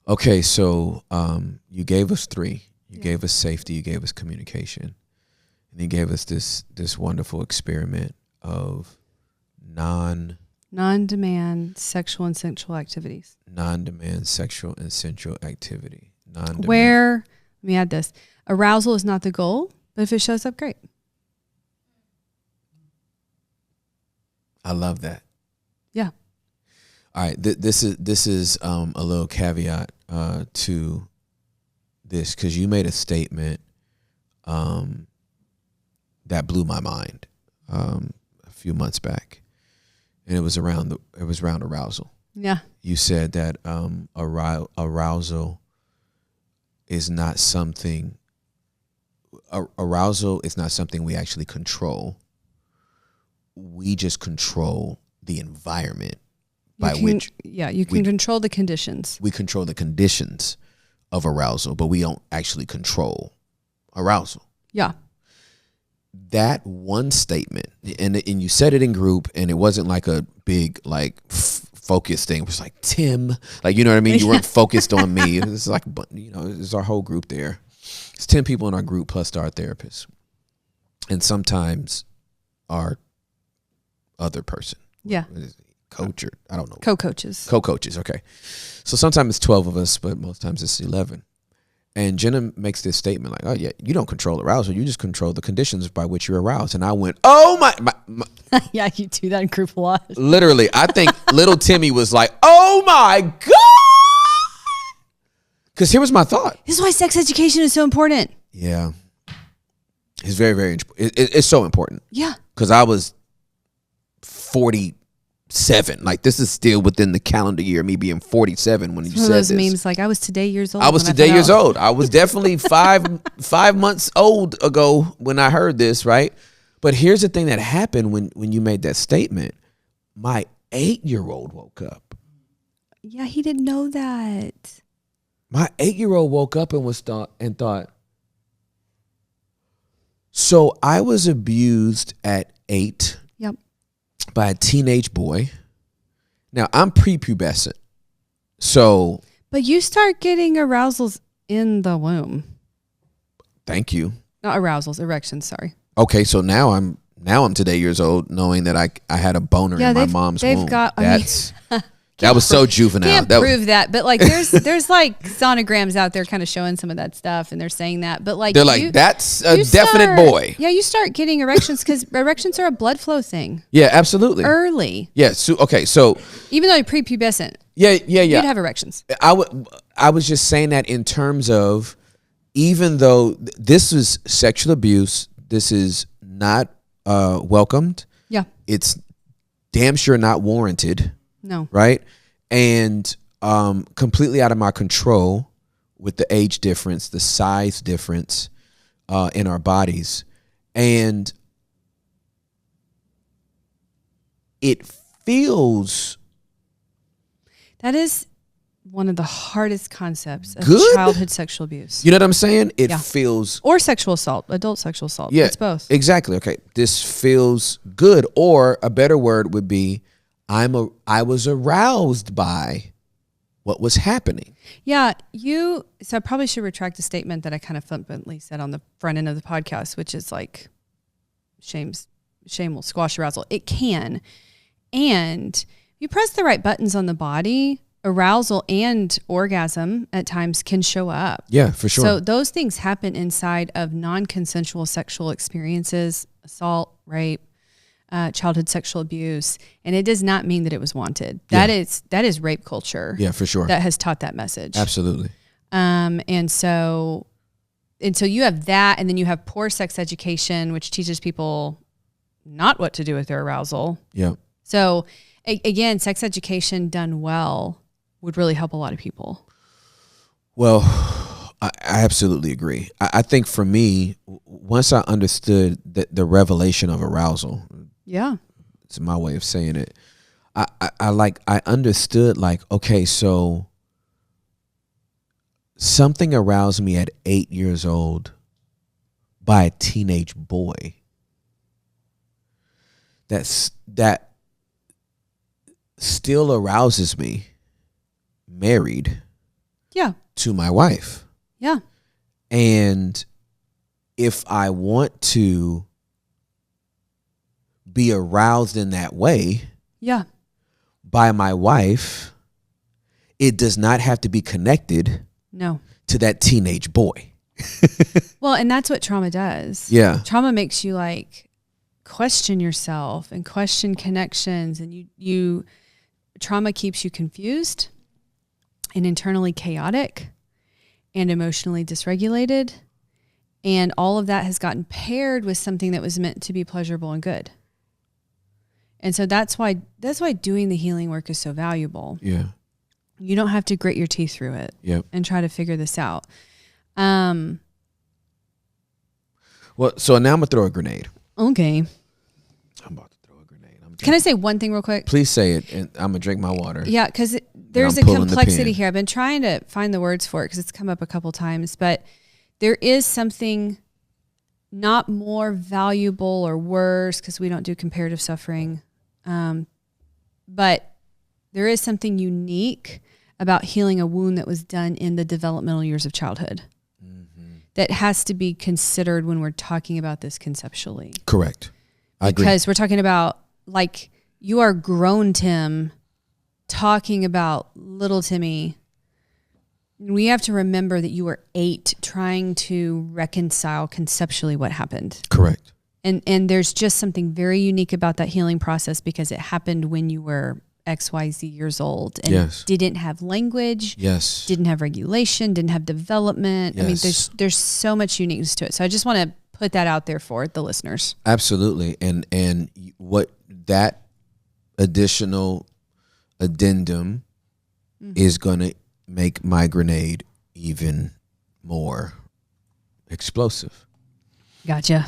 Okay, so you gave us three. You gave us safety. You gave us communication, and you gave us this wonderful experiment of non-demand sexual and sensual activities. Non-demand sexual and sensual activity. Non-demand. Where, let me add this: arousal is not the goal, but if it shows up, great. I love that. Yeah. All right. This is a little caveat to this, because you made a statement that blew my mind a few months back, and it was around arousal. Yeah. You said that arousal is not something. Arousal is not something we actually control. We just control the environment you can control the conditions. We control the conditions of arousal, but we don't actually control arousal. Yeah. That one statement, and you said it in group, and it wasn't like a big focus thing. It was like, Tim, like, you know what I mean? You weren't focused on me. It's like, it's our whole group there. It's 10 people in our group plus our therapist, and sometimes our other person. Yeah. Coach, or I don't know. Co-coaches. Okay. So sometimes it's 12 of us, but most times it's 11. And Jenna makes this statement like, oh, yeah, you don't control arousal. You just control the conditions by which you're aroused. And I went, oh, my. Yeah, you do that in group a lot. Literally, I think little Timmy was like, oh, my God. Because here was my thought. This is why sex education is so important. Yeah. It's very, very important. It's so important. Yeah. Because I was 47. Like, this is still within the calendar year, me being 47 when you said those this. memes like, I was today years old. I was today years old. I was definitely five months old ago when I heard this, right? But here's the thing that happened when you made that statement. My 8-year-old woke up. Yeah, he didn't know that. My 8-year-old woke up and thought, so I was abused at 8. Yep. By a teenage boy. Now, I'm prepubescent. So. But you start getting arousals in the womb. Thank you. Not arousals, erections, sorry. Okay, so now I'm today years old knowing that I had a boner in my mom's womb. That was so juvenile. Can't prove that, but like there's like sonograms out there kind of showing some of that stuff, and they're saying that. But like they're that's a definite boy. Yeah, you start getting erections because erections are a blood flow thing. Yeah, absolutely. Early. Yeah. So so even though you're prepubescent. Yeah. You'd have erections. I was just saying that in terms of, even though this is sexual abuse, this is not welcomed. Yeah. It's damn sure not warranted. No. Right? And completely out of my control with the age difference, the size difference in our bodies. And it feels... That is one of the hardest concepts of childhood sexual abuse. You know what I'm saying? It feels... Or sexual assault, adult sexual assault. Yeah, it's both. Exactly. Okay. This feels good. Or a better word would be, I was aroused by what was happening. Yeah, so I probably should retract the statement that I kind of flippantly said on the front end of the podcast, which is like, shame will squash arousal. It can. And you press the right buttons on the body, arousal and orgasm at times can show up. Yeah, for sure. So those things happen inside of non-consensual sexual experiences, assault, rape, childhood sexual abuse, and it does not mean that it was wanted. That is rape culture. Yeah, for sure. That has taught that message. Absolutely. And so you have that, and then you have poor sex education, which teaches people not what to do with their arousal. Yeah. So again, sex education done well would really help a lot of people. Well, I absolutely agree. I think for me, once I understood the revelation of arousal, yeah, it's my way of saying it. I understood, like, okay, so something aroused me at 8 years old by a teenage boy. That still arouses me, married, Yeah. to my wife. Yeah. And if I want to be aroused in that way Yeah. by my wife, it does not have to be connected No. to that teenage boy. Well, and that's what trauma does. Yeah. Trauma makes you like question yourself and question connections, and trauma keeps you confused and internally chaotic and emotionally dysregulated. And all of that has gotten paired with something that was meant to be pleasurable and good. And so that's why doing the healing work is so valuable. Yeah. You don't have to grit your teeth through it and try to figure this out. Well, so now I'm going to throw a grenade. Okay. I'm about to throw a grenade. Can I say one thing real quick? Please say it, and I'm going to drink my water. Yeah, because there's a complexity here. I've been trying to find the words for it because it's come up a couple times, but there is something not more valuable or worse, because we don't do comparative suffering, but there is something unique about healing a wound that was done in the developmental years of childhood that has to be considered when we're talking about this conceptually. Correct. I agree. Because we're talking about, like, you are grown Tim talking about little Timmy. We have to remember that you were 8 trying to reconcile conceptually what happened. Correct. And there's just something very unique about that healing process because it happened when you were XYZ years old and didn't have language, didn't have regulation, didn't have development. I mean, there's so much uniqueness to it. So I just want to put that out there for the listeners. Absolutely. And what that additional addendum is going to make my grenade even more explosive. Gotcha.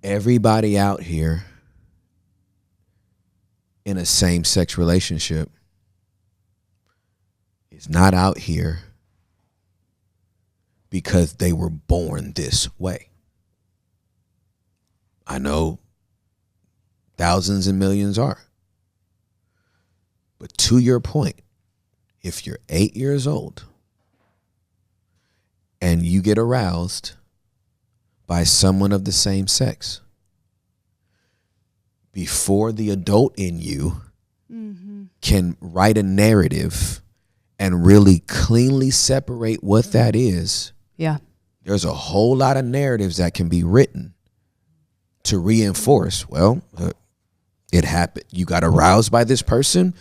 Everybody out here in a same-sex relationship is not out here because they were born this way. I know thousands and millions are. But to your point, if you're 8 years old and you get aroused by someone of the same sex, before the adult in you can write a narrative and really cleanly separate what that is, there's a whole lot of narratives that can be written to reinforce, it happened. You got aroused by this person.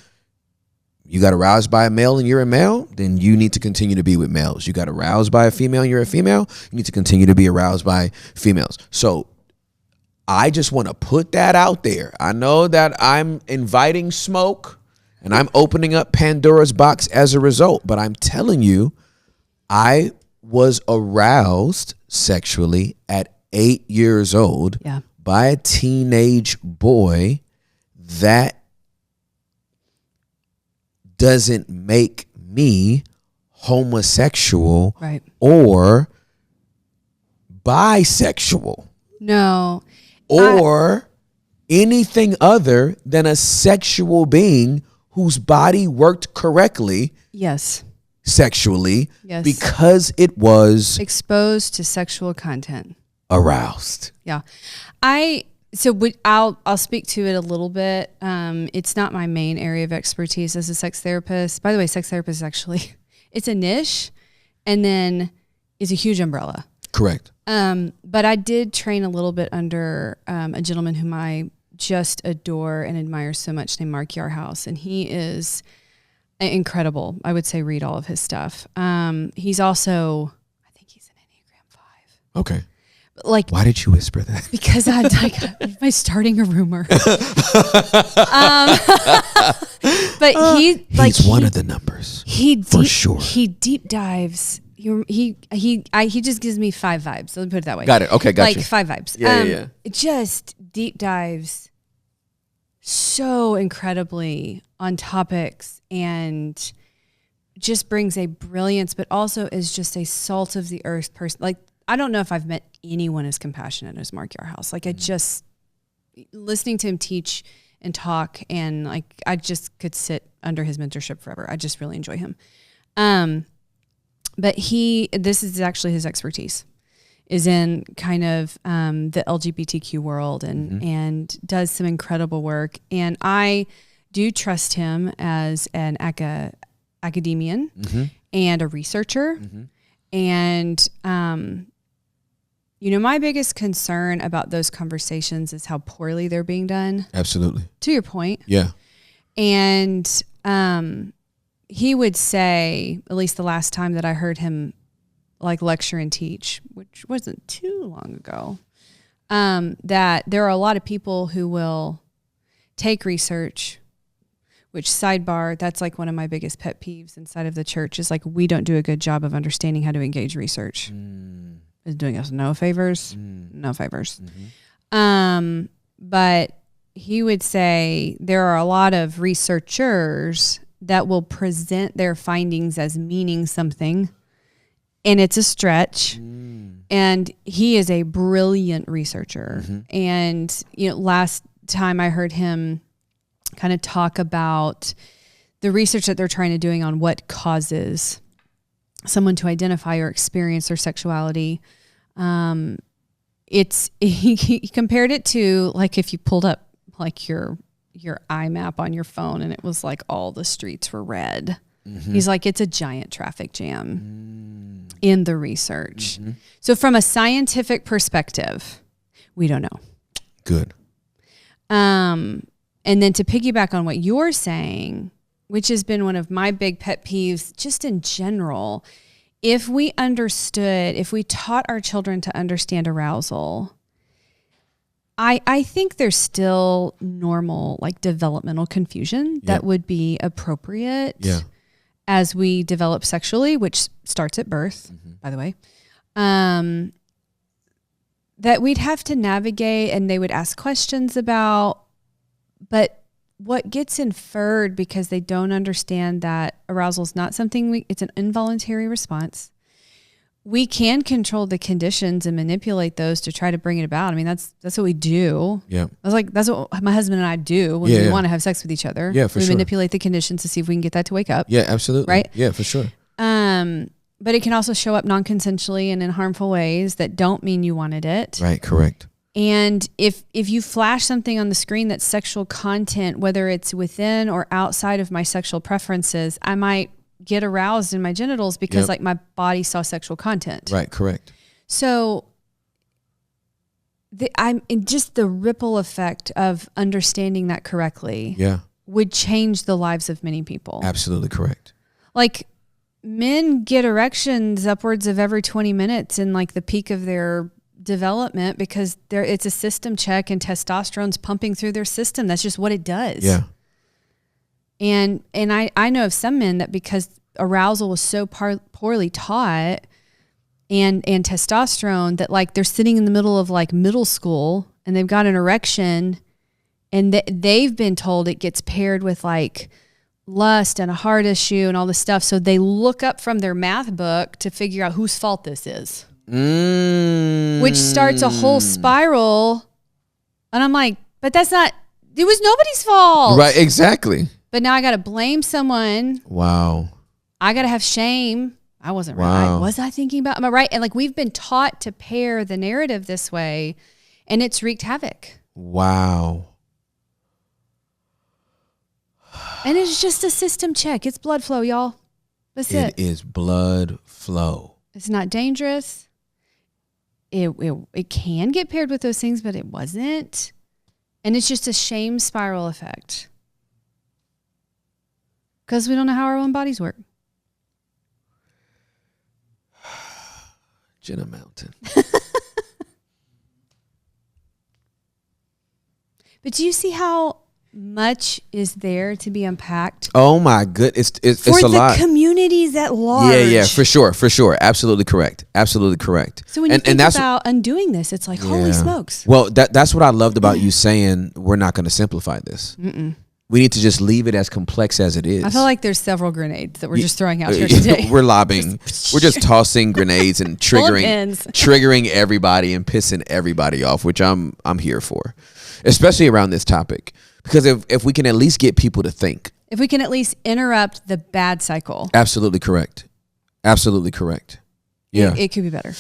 You got aroused by a male and you're a male, then you need to continue to be with males. You got aroused by a female and you're a female, you need to continue to be aroused by females. So I just want to put that out there. I know that I'm inviting smoke and I'm opening up Pandora's box as a result, but I'm telling you, I was aroused sexually at 8 years old by a teenage boy. That doesn't make me homosexual or bisexual. No. Or anything other than a sexual being whose body worked correctly. Sexually. Because it was exposed to sexual content. Aroused. Yeah. I'll speak to it a little bit. It's not my main area of expertise as a sex therapist. By the way, sex therapist is actually, it's a niche and then it's a huge umbrella. Correct. But I did train a little bit under a gentleman whom I just adore and admire so much named Mark Yarhouse. And he is incredible. I would say read all of his stuff. He's also, I think he's an Enneagram 5. Okay. Like, why did you whisper that? Because I'm like, am I starting a rumor? But he's one of the numbers. For sure. He deep dives. He just gives me 5 vibes. Let me put it that way. Got it. Okay, got like you. 5 vibes. Yeah. Just deep dives so incredibly on topics and just brings a brilliance, but also is just a salt of the earth person. Like, I don't know if I've met anyone as compassionate as Mark Yarhouse. Like, I just, listening to him teach and talk. And like, I just could sit under his mentorship forever. I just really enjoy him. But this is actually his expertise, is in kind of the LGBTQ world, and does some incredible work. And I do trust him as an academician and a researcher. And, my biggest concern about those conversations is how poorly they're being done. Absolutely. To your point. Yeah. And he would say, at least the last time that I heard him like lecture and teach, which wasn't too long ago, that there are a lot of people who will take research, which, sidebar, that's like one of my biggest pet peeves inside of the church, is like, we don't do a good job of understanding how to engage research. It's doing us no favors. But he would say there are a lot of researchers that will present their findings as meaning something, and it's a stretch. And he is a brilliant researcher. And, last time I heard him kind of talk about the research that they're trying to doing on what causes someone to identify or experience their sexuality. He compared it to like if you pulled up like your iMap on your phone and it was like all the streets were red. He's like, it's a giant traffic jam in the research. So from a scientific perspective, we don't know. Good. And then to piggyback on what you're saying, which has been one of my big pet peeves just in general, if we taught our children to understand arousal, I think there's still normal, like, developmental confusion that would be appropriate as we develop sexually, which starts at birth, by the way, that we'd have to navigate and they would ask questions about. But what gets inferred because they don't understand that arousal is not something it's an involuntary response. We can control the conditions and manipulate those to try to bring it about. I mean, that's what we do. Yeah. That's what my husband and I do when we want to have sex with each other. Yeah, for we sure. manipulate the conditions to see if we can get that to wake up. Yeah, absolutely. Right? Yeah, for sure. But it can also show up non-consensually and in harmful ways that don't mean you wanted it. Right, correct. And if you flash something on the screen that's sexual content, whether it's within or outside of my sexual preferences, I might get aroused in my genitals because like my body saw sexual content. Right, correct. So just the ripple effect of understanding that correctly would change the lives of many people. Absolutely correct. Like, men get erections upwards of every 20 minutes in like the peak of their development because it's a system check and testosterone's pumping through their system. That's just what it does. Yeah. And I know of some men that because arousal was so poorly taught and testosterone that like they're sitting in the middle of like middle school and they've got an erection and they've been told it gets paired with like lust and a heart issue and all this stuff. So they look up from their math book to figure out whose fault this is. Which starts a whole spiral. And I'm like, but it was nobody's fault. Right, exactly. But now I got to blame someone. Wow. I got to have shame. I wasn't right. Was I thinking about, am I right? And like, we've been taught to pair the narrative this way and it's wreaked havoc. Wow. And it's just a system check. It's blood flow, y'all. That's it. It is blood flow. It's not dangerous. It can get paired with those things, but it wasn't. And it's just a shame spiral effect. Because we don't know how our own bodies work. Jenna Mountain. But do you see how much is there to be unpacked? Oh my goodness, it's a lot. For the communities at large. Yeah, for sure. Absolutely correct. So when you think about undoing this, it's like, holy smokes. Well, that's what I loved about you saying we're not going to simplify this. We need to just leave it as complex as it is. I feel like there's several grenades that we're just throwing out here today. We're lobbing. We're just tossing grenades and triggering everybody and pissing everybody off, which I'm here for, especially around this topic. Because if we can at least get people to think. If we can at least interrupt the bad cycle. Absolutely correct. Absolutely correct. Yeah. It could be better.